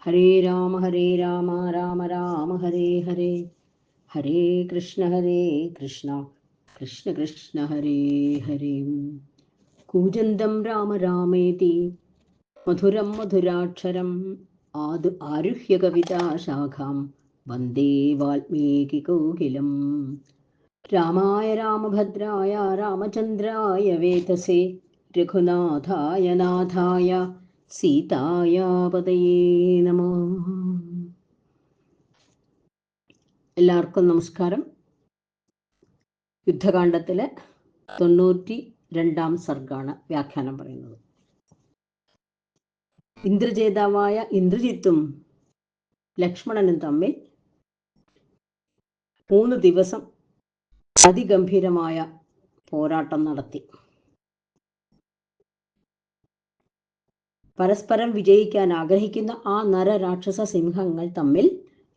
ഹരേ രാമ രാമ രാമ ഹരേ ഹരേ, ഹരേ കൃഷ്ണ കൃഷ്ണ കൃഷ്ണ ഹരേ ഹരേ. കൂജന്തം രാമ രാമേതി മധുരം മധുരാക്ഷരം ആരുഹ്യ കവിതാശാഖാം വന്ദേ വാൽമീകി കോകിലം. രാമായ രാമഭദ്രായ രാമചന്ദ്രായ വേധസേ രഘുനാഥായ നാഥായ സീതായ പതയേ നമഃ. എല്ലാവർക്കും നമസ്കാരം. യുദ്ധകാണ്ഡത്തിലെ 92-ാം സർഗാണ് വ്യാഖ്യാനം പറയുന്നത്. ഇന്ദ്രജേതാവായ ഇന്ദ്രജിത്തും ലക്ഷ്മണനും തമ്മിൽ 3 ദിവസം അതിഗംഭീരമായ പോരാട്ടം നടത്തി. പരസ്പരം വിജയിക്കാൻ ആഗ്രഹിക്കുന്ന ആ നരരാക്ഷസ സിംഹങ്ങൾ തമ്മിൽ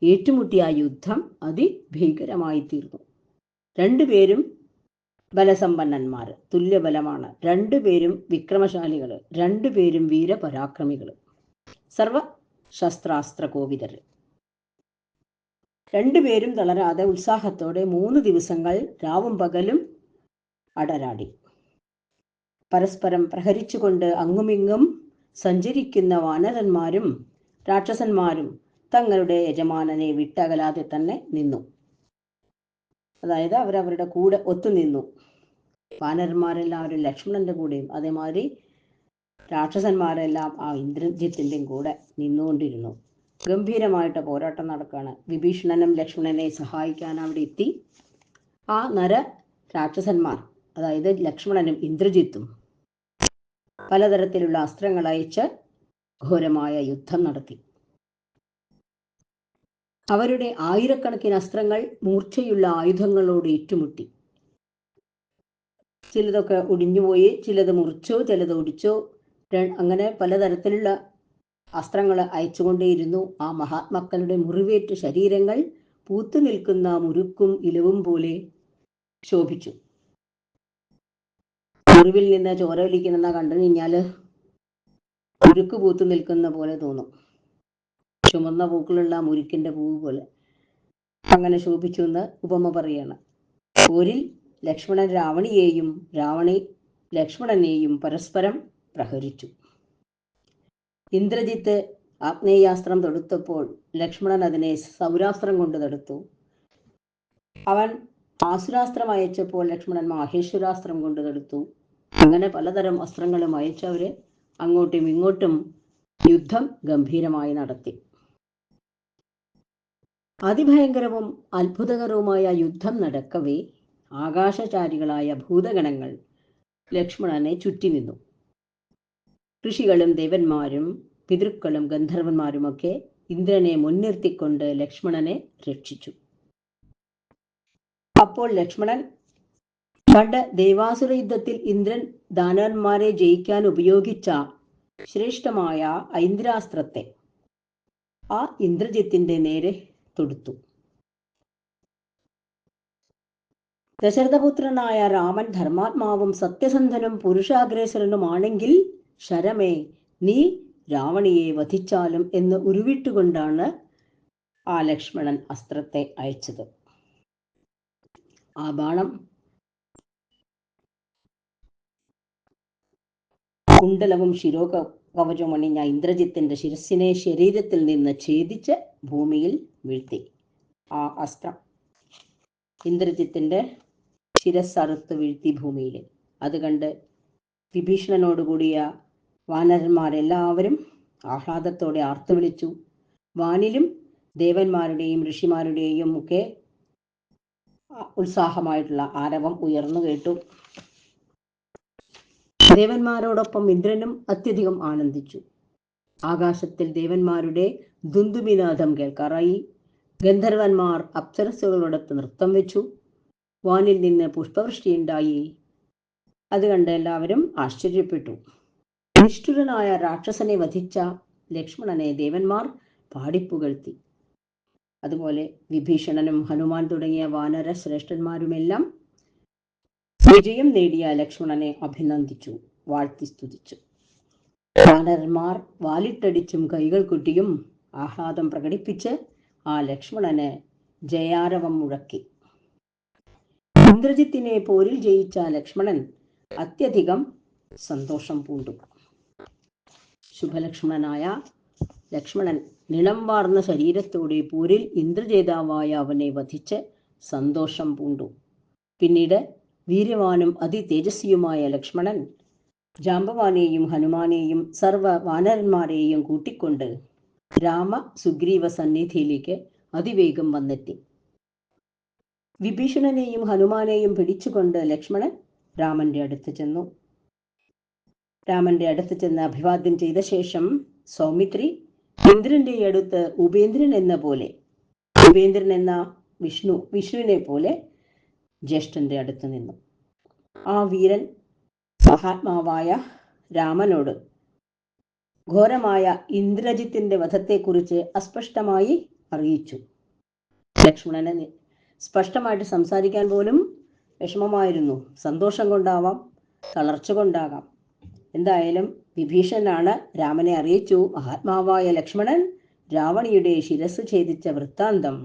ഏറ്റുമുട്ടിയ യുദ്ധം അതിഭീകരമായി തീർന്നു. രണ്ടുപേരും ബലസമ്പന്നന്മാർ, തുല്യബലമാണ്. രണ്ടുപേരും വിക്രമശാലികൾ, രണ്ടുപേരും വീരപരാക്രമികൾ, സർവശസ്ത്രാസ്ത്ര കോവിദർ. രണ്ടുപേരും തളരാതെ ഉത്സാഹത്തോടെ 3 ദിവസങ്ങൾ രാവും പകലും അടരാടി. പരസ്പരം പ്രഹരിച്ചുകൊണ്ട് അങ്ങുമിങ്ങും സഞ്ചരിക്കുന്ന വാനരന്മാരും രാക്ഷസന്മാരും തങ്ങളുടെ യജമാനനെ വിട്ടകലാതെ തന്നെ നിന്നു. അതായത് അവരവരുടെ കൂടെ ഒത്തുനിന്നു. വാനരന്മാരെല്ലാവരും ലക്ഷ്മണന്റെ കൂടെയും അതേമാതിരി രാക്ഷസന്മാരെല്ലാം ആ ഇന്ദ്രജിത്തിൻ്റെയും കൂടെ നിന്നുകൊണ്ടിരുന്നു. ഗംഭീരമായിട്ട് പോരാട്ടം നടക്കുകയാണ്. വിഭീഷണനും ലക്ഷ്മണനെ സഹായിക്കാൻ അവിടെ എത്തി. ആ നര രാക്ഷസന്മാർ, അതായത് ലക്ഷ്മണനും ഇന്ദ്രജിത്തും പലതരത്തിലുള്ള അസ്ത്രങ്ങൾ അയച്ച് ഘോരമായ യുദ്ധം നടത്തി. അവരുടെ ആയിരക്കണക്കിന് അസ്ത്രങ്ങൾ മൂർച്ചയുള്ള ആയുധങ്ങളോട് ഏറ്റുമുട്ടി. ചിലതൊക്കെ ഒടിഞ്ഞുപോയി, ചിലത് മുറിച്ചോ, ചിലത് ഒടിച്ചോ, അങ്ങനെ പലതരത്തിലുള്ള അസ്ത്രങ്ങൾ അയച്ചുകൊണ്ടേയിരുന്നു. ആ മഹാത്മാക്കളുടെ മുറിവേറ്റ ശരീരങ്ങൾ പൂത്തു നിൽക്കുന്ന മുരുക്കും ഇലവും പോലെ ശോഭിച്ചു. മുറിവിൽ നിന്ന് ചോര ഒലിക്കുന്ന കണ്ടു കഴിഞ്ഞാൽ മുരുക്ക് പൂത്തു നിൽക്കുന്ന പോലെ തോന്നും. ചുമന്ന പൂക്കളുള്ള മുരുക്കിന്റെ പൂവ് പോലെ അങ്ങനെ ശോഭിച്ചു എന്ന് ഉപമ പറയാണ്. പോരിൽ ലക്ഷ്മണൻ രാവണിയെയും രാവണി ലക്ഷ്മണനെയും പരസ്പരം പ്രഹരിച്ചു. ഇന്ദ്രജിത്ത് ആഗ്നേയാസ്ത്രം തൊടുത്തപ്പോൾ ലക്ഷ്മണൻ അതിനെ സൗരാസ്ത്രം കൊണ്ട് തടുത്തു. അവൻ ആസുരാസ്ത്രം അയച്ചപ്പോൾ ലക്ഷ്മണൻ മാഹേശ്വരാസ്ത്രം കൊണ്ട് തടുത്തു. അങ്ങനെ പലതരം അസ്ത്രങ്ങളും അയച്ചവര് അങ്ങോട്ടും ഇങ്ങോട്ടും യുദ്ധം ഗംഭീരമായി നടത്തി. അതിഭയങ്കരവും അത്ഭുതകരവുമായ യുദ്ധം നടക്കവേ ആകാശചാരികളായ ഭൂതഗണങ്ങൾ ലക്ഷ്മണനെ ചുറ്റി നിന്നു. ഋഷികളും ദേവന്മാരും പിതൃക്കളും ഗന്ധർവന്മാരുമൊക്കെ ഇന്ദ്രനെ മുൻനിർത്തിക്കൊണ്ട് ലക്ഷ്മണനെ രക്ഷിച്ചു. അപ്പോൾ ലക്ഷ്മണൻ പണ്ട് ദേവാസുര യുദ്ധത്തിൽ ഇന്ദ്രൻ ദാനവന്മാരെ ജയിക്കാൻ ഉപയോഗിച്ച ശ്രേഷ്ഠമായ ഐന്ദ്രാസ്ത്രത്തെ ആ ഇന്ദ്രജിത്തിന്റെ നേരെ തൊടുത്തു. ദശരഥപുത്രനായ രാമൻ ധർമാത്മാവും സത്യസന്ധനും പുരുഷാഗ്രേസരനുമാണെങ്കിൽ ശരമേ, നീ രാവണിയെ വധിച്ചാലും എന്ന് ഉരുവിട്ടുകൊണ്ടാണ് ആ ലക്ഷ്മണൻ അസ്ത്രത്തെ അയച്ചത്. ആ ബാണം കുണ്ടലവും ശിരോകവചവും അണിഞ്ഞ ഇന്ദ്രജിത്തിന്റെ ശിരസിനെ ശരീരത്തിൽ നിന്ന് ഛേദിച്ച് ഭൂമിയിൽ വീഴ്ത്തി. ആ അസ്ത്രം ഇന്ദ്രജിത്തിന്റെ ശിരസ്സറുത്ത് വീഴ്ത്തി ഭൂമിയിൽ. അത് കണ്ട് വിഭീഷണനോടുകൂടിയ വാനരന്മാരെല്ലാവരും ആഹ്ലാദത്തോടെ ആർത്തു വിളിച്ചു. വാനിലും ദേവന്മാരുടെയും ഋഷിമാരുടെയും ഒക്കെ ഉത്സാഹമായിട്ടുള്ള ആരവം ഉയർന്നു കേട്ടു. ദേവന്മാരോടൊപ്പം ഇന്ദ്രനും അത്യധികം ആനന്ദിച്ചു. ആകാശത്തിൽ ദേവന്മാരുടെ ദുന്ദുഭിനാദം കേൾക്കാറായി. ഗന്ധർവന്മാർ അപ്സരസ്സുകളോടൊത്ത് നൃത്തം വെച്ചു. വാനിൽ നിന്ന് പുഷ്പവൃഷ്ടിയുണ്ടായി. അത് കണ്ട് എല്ലാവരും ആശ്ചര്യപ്പെട്ടു. നിഷ്ഠുരനായ രാക്ഷസനെ വധിച്ച ലക്ഷ്മണനെ ദേവന്മാർ പാടിപ്പുകഴ്ത്തി. അതുപോലെ വിഭീഷണനും ഹനുമാൻ തുടങ്ങിയ വാനര ശ്രേഷ്ഠന്മാരുമെല്ലാം വിജയം നേടിയ ലക്ഷ്മണനെ അഭിനന്ദിച്ചു, വാഴ്ത്തി സ്തുതിച്ചു. വാനരന്മാർ വാലിട്ടടിച്ചും കൈകൾ കൊട്ടിയും ആഹ്ലാദം പ്രകടിപ്പിച്ച് ആ ലക്ഷ്മണന് ജയാരവം മുഴക്കി. ഇന്ദ്രജിത്തിനെ പോരിൽ ജയിച്ച ലക്ഷ്മണൻ അത്യധികം സന്തോഷം പൂണ്ടു. ശുഭലക്ഷ്മണനായ ലക്ഷ്മണൻ നിളം വാർന്ന ശരീരത്തോടെ പോരിൽ ഇന്ദ്രജേതാവായ അവനെ വധിച്ച് സന്തോഷം പൂണ്ടു. പിന്നീട് വീര്യവാനും അതിതേജസ്വിയുമായ ലക്ഷ്മണൻ ജാമ്പവാനെയും ഹനുമാനെയും സർവ വാനരന്മാരെയും കൂട്ടിക്കൊണ്ട് രാമ സുഗ്രീവ സന്നിധിയിലേക്ക് അതിവേഗം വന്നെത്തി. വിഭീഷണനെയും ഹനുമാനെയും പിടിച്ചുകൊണ്ട് ലക്ഷ്മണൻ രാമന്റെ അടുത്ത് ചെന്നു. രാമന്റെ അടുത്ത് ചെന്ന് അഭിവാദ്യം ചെയ്ത ശേഷം സൗമിത്രി ഇന്ദ്രന്റെ അടുത്ത് ഉപേന്ദ്രൻ എന്ന വിഷ്ണുവിനെ പോലെ ജ്യേഷ്ഠന്റെ അടുത്ത് നിന്നു. ആ വീരൻ മഹാത്മാവായ രാമനോട് ഘോരമായ ഇന്ദ്രജിത്തിന്റെ വധത്തെക്കുറിച്ച് അസ്പഷ്ടമായി അറിയിച്ചു. ലക്ഷ്മണന് സ്പഷ്ടമായിട്ട് സംസാരിക്കാൻ പോലും വിഷമമായിരുന്നു. സന്തോഷം കൊണ്ടാവാം, തളർച്ച കൊണ്ടാകാം. എന്തായാലും വിഭീഷണനാണ് രാമനെ അറിയിച്ചു. മഹാത്മാവായ ലക്ഷ്മണൻ രാവണിയുടെ ശിരസ് ഛേദിച്ച വൃത്താന്തം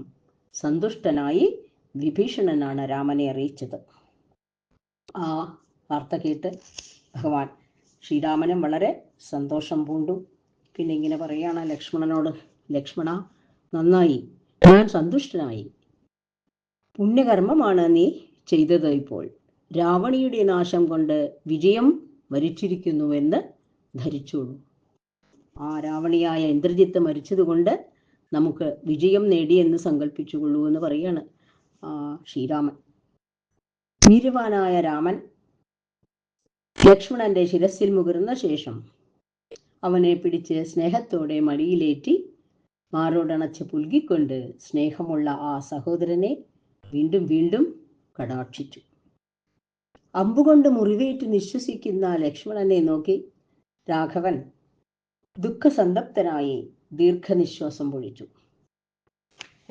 സന്തുഷ്ടനായി വിഭീഷണനാണ് രാമനെ അറിയിച്ചത്. ആ വാർത്ത കേട്ട് ഭഗവാൻ ശ്രീരാമനും വളരെ സന്തോഷം പൂണ്ടു. പിന്നെ ഇങ്ങനെ പറയാണ് ലക്ഷ്മണനോട്, ലക്ഷ്മണ, നന്നായി, ഞാൻ സന്തുഷ്ടനായി. പുണ്യകർമ്മമാണ് നീ ചെയ്തത്. ഇപ്പോൾ രാവണിയുടെ നാശം കൊണ്ട് വിജയം വരിച്ചിരിക്കുന്നുവെന്ന് ധരിച്ചോളൂ. ആ രാവണിയായ ഇന്ദ്രജിത്ത് മരിച്ചതുകൊണ്ട് നമുക്ക് വിജയം നേടിയെന്ന് സങ്കല്പിച്ചുകൊള്ളൂ എന്ന് പറയാണ് ശ്രീരാമൻ. വീര്യവാനായ രാമൻ ലക്ഷ്മണന്റെ ശിരസിൽ മുകർന്ന ശേഷം അവനെ പിടിച്ച് സ്നേഹത്തോടെ മടിയിലേറ്റി മാറോടണച്ച് പുൽകിക്കൊണ്ട് സ്നേഹമുള്ള ആ സഹോദരനെ വീണ്ടും വീണ്ടും കടാക്ഷിച്ചു. അമ്പുകൊണ്ട് മുറിവേറ്റ് നിശ്വസിക്കുന്ന ലക്ഷ്മണനെ നോക്കി രാഘവൻ ദുഃഖസന്തപ്തനായി ദീർഘനിശ്വാസം പൊഴിച്ചു.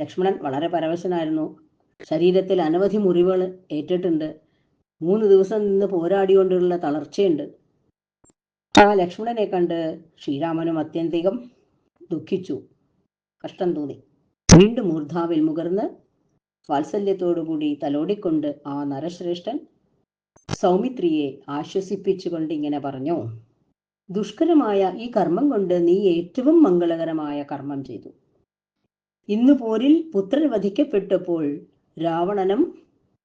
ലക്ഷ്മണൻ വളരെ പരവശനായിരുന്നു. ശരീരത്തിൽ അനവധി മുറിവുകൾ ഏറ്റിട്ടുണ്ട്. 3 ദിവസം നിന്ന് പോരാടിക്കൊണ്ടുള്ള തളർച്ചയുണ്ട്. ആ ലക്ഷ്മണനെ കണ്ട് ശ്രീരാമനും അത്യന്തികം ദുഃഖിച്ചു, കഷ്ടം തോന്നി. വീണ്ടും മൂർധാവിൽ മുകർന്ന് വാത്സല്യത്തോടുകൂടി തലോടിക്കൊണ്ട് ആ നരശ്രേഷ്ഠൻ സൗമിത്രിയെ ആശ്വസിപ്പിച്ചുകൊണ്ട് ഇങ്ങനെ പറഞ്ഞു, ദുഷ്കരമായ ഈ കർമ്മം കൊണ്ട് നീ ഏറ്റവും മംഗളകരമായ കർമ്മം ചെയ്തു. ഇന്ന് പോരിൽ പുത്രൻ വധിക്കപ്പെട്ടപ്പോൾ രാവണനും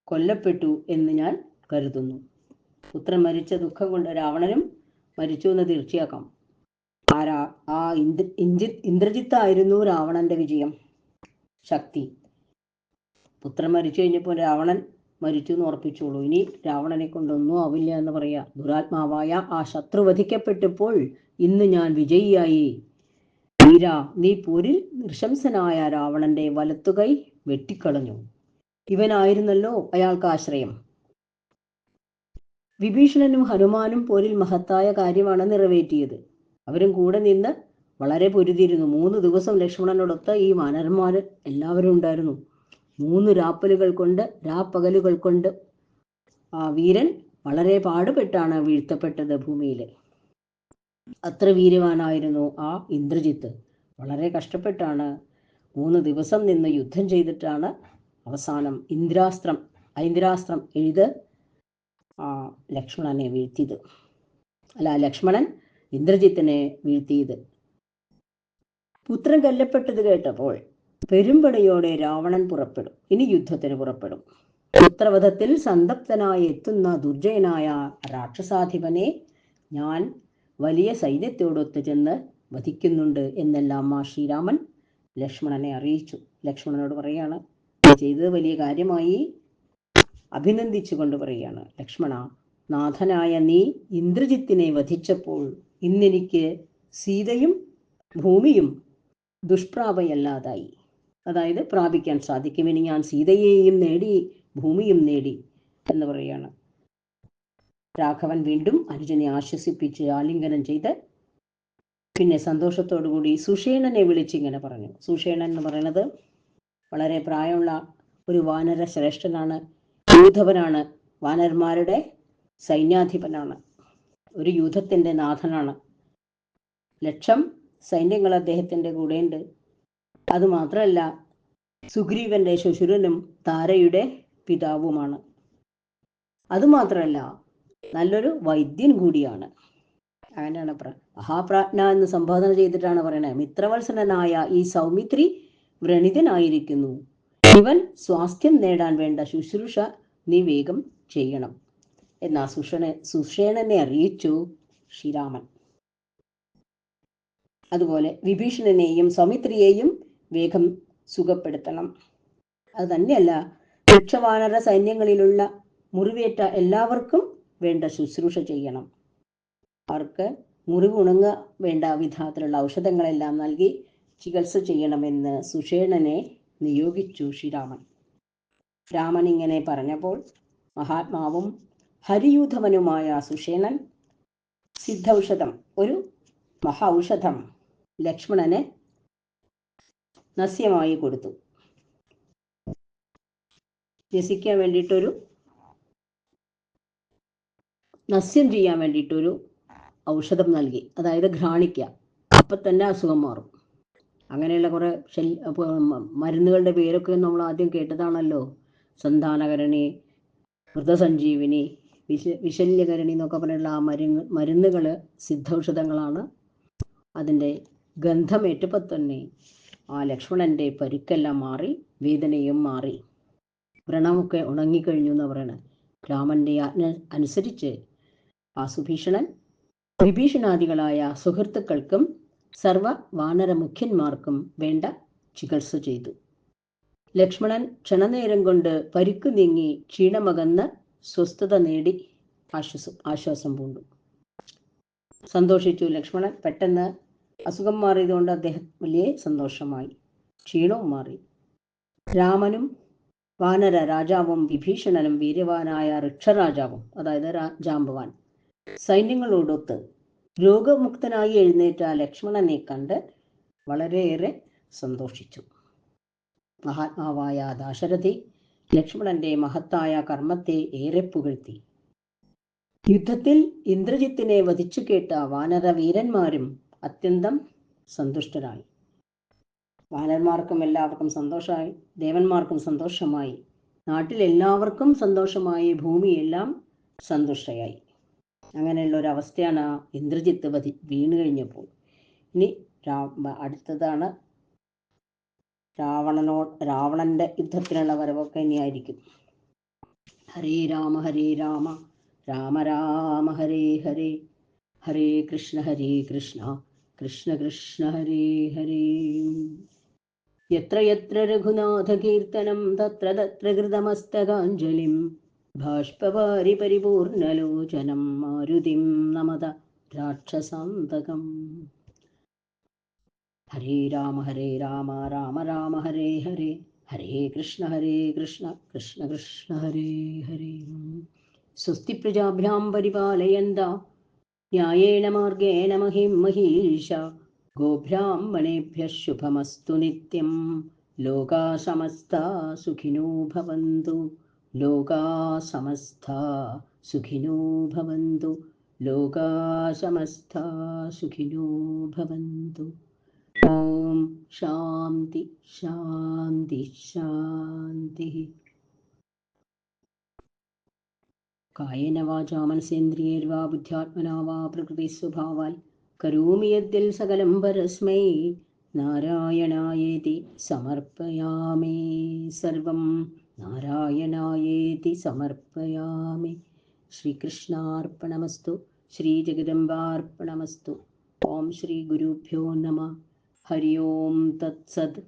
കൊല്ലപ്പെട്ടു എന്ന് ഞാൻ കരുതുന്നു. പുത്രൻ മരിച്ച ദുഃഖം കൊണ്ട് രാവണനും മരിച്ചു എന്ന് തീർച്ചയാക്കാം. ഇന്ദ്രജിത്തായിരുന്നു രാവണന്റെ വിജയം ശക്തി. പുത്രൻ മരിച്ചു കഴിഞ്ഞപ്പോൾ രാവണൻ മരിച്ചു എന്ന് ഉറപ്പിച്ചോളൂ. ഇനി രാവണനെ കൊണ്ടൊന്നും ആവില്ല എന്ന് പറയാ. ദുരാത്മാവായ ആ ശത്രു വധിക്കപ്പെട്ടപ്പോൾ ഇന്ന് ഞാൻ വിജയിയായി. വീര, നീ പോരിൽ നൃശംസനായ രാവണന്റെ വലത്തുകൈ വെട്ടിക്കളഞ്ഞു. ഇവനായിരുന്നല്ലോ അയാൾക്ക് ആശ്രയം. വിഭീഷണനും ഹനുമാനും പോരിൽ മഹത്തായ കാര്യമാണ് നിറവേറ്റിയത്. അവരും കൂടെ നിന്ന് വളരെ പൊരുതിയിരുന്നു. 3 ദിവസം ലക്ഷ്മണനോടൊത്ത് ഈ വാനരന്മാര് എല്ലാവരും ഉണ്ടായിരുന്നു. 3 രാപ്പകലുകൾ കൊണ്ട് ആ വീരൻ വളരെ പാടുപെട്ടാണ് വീഴ്ത്തപ്പെട്ടത് ഭൂമിയിൽ. അത്ര വീര്യവാനായിരുന്നു ആ ഇന്ദ്രജിത്ത്. വളരെ കഷ്ടപ്പെട്ടാണ് 3 ദിവസം നിന്ന് യുദ്ധം ചെയ്തിട്ടാണ് അവസാനം ഐന്ദ്രാസ്ത്രം എഴുത് ലക്ഷ്മണനെ വീഴ്ത്തിയത്. ലക്ഷ്മണൻ ഇന്ദ്രജിത്തിനെ വീഴ്ത്തിയത്. പുത്രൻ കൊല്ലപ്പെട്ടത് കേട്ടപ്പോൾ പെരുമ്പടയോടെ രാവണൻ പുറപ്പെടും. ഇനി യുദ്ധത്തിന് പുറപ്പെടും. പുത്രവധത്തിൽ സന്തപ്തനായി എത്തുന്ന ദുർജയനായ രാക്ഷസാധിപനെ ഞാൻ വലിയ സൈന്യത്തോടൊത്ത് ചെന്ന് വധിക്കുന്നുണ്ട് എന്നെല്ലാം ആ ശ്രീരാമൻ ലക്ഷ്മണനെ അറിയിച്ചു. ലക്ഷ്മണനോട് പറയാണ്, ചെയ്തത് വലിയ കാര്യമായി അഭിനന്ദിച്ചുകൊണ്ട് പറയാണ്, ലക്ഷ്മണ, നാഥനായ നീ ഇന്ദ്രജിത്തിനെ വധിച്ചപ്പോൾ ഇന്നെനിക്ക് സീതയും ഭൂമിയും ദുഷ്പ്രാപയല്ലാതായി. അതായത് പ്രാപിക്കാൻ സാധിക്കും. ഇനി ഞാൻ സീതയെയും നേടി ഭൂമിയും നേടി എന്ന് പറയാണ്. രാഘവൻ വീണ്ടും അനുജനെ ആശ്വസിപ്പിച്ച് ആലിംഗനം ചെയ്ത് പിന്നെ സന്തോഷത്തോടുകൂടി സുഷേണനെ വിളിച്ചിങ്ങനെ പറഞ്ഞു. സുഷേണൻ എന്ന് പറയുന്നത് വളരെ പ്രായമുള്ള ഒരു വാനര ശ്രേഷ്ഠനാണ്, യൂഥവനാണ്, വാനരന്മാരുടെ സൈന്യാധിപനാണ്, ഒരു യൂഥത്തിൻ്റെ നാഥനാണ്. 1,00,000 സൈന്യങ്ങൾ അദ്ദേഹത്തിൻ്റെ കൂടെയുണ്ട്. അതുമാത്രമല്ല, സുഗ്രീവന്റെ ശ്വശുരനും താരയുടെ പിതാവുമാണ്. അതുമാത്രമല്ല, നല്ലൊരു വൈദ്യൻ കൂടിയാണ്. അങ്ങനെയാണ് മഹാപ്രാജ്ഞ എന്ന് സംബോധന ചെയ്തിട്ടാണ് പറയുന്നത്. മിത്രവത്സരനായ ഈ സൗമിത്രി വ്രണിതനായിരിക്കുന്നു. ഇവൻ സ്വാസ്ഥ്യം നേടാൻ വേണ്ട ശുശ്രൂഷ നീ വേഗം ചെയ്യണം എന്നാ സുഷേണനെ അറിയിച്ചു ശ്രീരാമൻ. അതുപോലെ വിഭീഷണനെയും സൗമിത്രിയെയും വേഗം സുഖപ്പെടുത്തണം. അത് തന്നെയല്ല, വൃക്ഷവാനര സൈന്യങ്ങളിലുള്ള മുറിവേറ്റ എല്ലാവർക്കും വേണ്ട ശുശ്രൂഷ ചെയ്യണം. അവർക്ക് മുറിവ് ഉണങ്ങ വേണ്ട വിധത്തിലുള്ള ഔഷധങ്ങളെല്ലാം നൽകി ചികിത്സ ചെയ്യണമെന്ന് സുഷേണനെ നിയോഗിച്ചു ശ്രീരാമൻ. രാമൻ ഇങ്ങനെ പറഞ്ഞപ്പോൾ മഹാത്മാവും ഹരിയൂഥവനുമായ സുഷേണൻ സിദ്ധൌഷധം, ഒരു മഹാ-ഔഷധം ലക്ഷ്മണന് നസ്യമായി കൊടുത്തു. രസിക്കാൻ വേണ്ടിയിട്ടൊരു നസ്യം ചെയ്യാൻ വേണ്ടിയിട്ടൊരു ഔഷധം നൽകി. അതായത് ഘ്രാണിക്കുക, അപ്പം തന്നെ അസുഖം മാറും. അങ്ങനെയുള്ള കുറേ മരുന്നുകളുടെ പേരൊക്കെ നമ്മൾ ആദ്യം കേട്ടതാണല്ലോ. സന്താനകരണി, മൃതസഞ്ജീവിനി, വിശല്യകരണി എന്നൊക്കെ പറഞ്ഞുള്ള ആ മരുന്നുകൾ സിദ്ധൌഷധങ്ങളാണ്. അതിൻ്റെ ഗന്ധമേറ്റപ്പോൾ തന്നെ ആ ലക്ഷ്മണൻ്റെ പരുക്കെല്ലാം മാറി, വേദനയും മാറി, വ്രണമൊക്കെ ഉണങ്ങിക്കഴിഞ്ഞു എന്ന് പറയണത്. രാമൻ്റെ ആജ്ഞ അനുസരിച്ച് ആ സുഭീഷണൻ വിഭീഷണാദികളായ സുഹൃത്തുക്കൾക്കും സർവ വാനര മുഖ്യന്മാർക്കും വേണ്ട ചികിത്സ ചെയ്തു. ലക്ഷ്മണൻ ക്ഷണനേരം കൊണ്ട് പരുക്ക് നീങ്ങി ക്ഷീണമകന്ന് സ്വസ്ഥത നേടി ആശ്വാസം പൂണ്ടു. സന്തോഷിച്ചു ലക്ഷ്മണൻ. പെട്ടെന്ന് അസുഖം മാറിയതുകൊണ്ട് അദ്ദേഹം വലിയ സന്തോഷമായി, ക്ഷീണവും മാറി. രാമനും വാനര രാജാവും വിഭീഷണനും വീര്യവാനായ ഋക്ഷരാജാവും, അതായത് ജാമ്പവാൻ, സൈന്യങ്ങളോടൊത്ത് രോഗമുക്തനായി എഴുന്നേറ്റ ലക്ഷ്മണനെ കണ്ട് വളരെയേറെ സന്തോഷിച്ചു. മഹാത്മാവായ ദാശരഥി ലക്ഷ്മണന്റെ മഹത്തായ കർമ്മത്തെ ഏറെ പുകഴ്ത്തി. യുദ്ധത്തിൽ ഇന്ദ്രജിത്തിനെ വധിച്ചു കേട്ട വാനര വീരന്മാരും അത്യന്തം സന്തുഷ്ടരായി. വാനന്മാർക്കും എല്ലാവർക്കും സന്തോഷമായി, ദേവന്മാർക്കും സന്തോഷമായി, നാട്ടിലെല്ലാവർക്കും സന്തോഷമായി, ഭൂമിയെല്ലാം സന്തുഷ്ടയായി. അങ്ങനെയുള്ള ഒരവസ്ഥയാണ് ഇന്ദ്രജിത്ത് വീണു കഴിഞ്ഞപ്പോൾ. ഇനി അടുത്തതാണ് രാവണന്റെ യുദ്ധത്തിനുള്ള വരവൊക്കെ ഇനിയായിരിക്കും. ഹരേ രാമ രാമ രാമ ഹരേ ഹരേ, ഹരേ കൃഷ്ണ കൃഷ്ണ കൃഷ്ണ ഹരേ ഹരേ. യത്ര യത്ര രഘുനാഥ കീർത്തനം തത്ര തത്ര കൃതമസ്തകാഞ്ജലിം ബാഷ്പവാരി പരിപൂർണലോചനം മാരുതിം നമത രാക്ഷസാന്തകം. ഹരേ രാമ രാമ രാമ ഹരേ ഹരേ, ഹരേ കൃഷ്ണ കൃഷ്ണ കൃഷ്ണ ഹരേ ഹരേ. സ്വസ്തി പ്രജാഭ്യാം പരിപാലയന്താ ന്യായേന മാർഗേണ മഹിം മഹീഷ, ഗോബ്രാഹ്മണേഭ്യഃ ശുഭമസ്തു നിത്യം, ലോകാ സമസ്താ സുഖിനോ ഭവന്തു, ലോകാ സമസ്താ സുഖിനോ ഭവന്തു, ലോകാ സമസ്താ സുഖിനോ ഭവന്തു. ഓം ശാന്തി ശാന്തി ശാന്തി. കായേന വാചാ മനസേന്ദ്രിയേർവാ ബുദ്ധ്യാത്മനാ വാ പ്രകൃതിസ്വഭാവാൽ കരോമി യദ്യൽ സകലം പരസ്മൈ നാരായണായേതി സമർപ്പയാമി. സർവം നാരായണായേതി സമർപ്പയാമി. ശ്രീകൃഷ്ണാർപ്പണമസ്തു, ശ്രീജഗദംബാർപ്പണമസ്തു. ഓം ശ്രീ ഗുരുഭ്യോ നമഃ. ഹരി ഓം തത്സത്.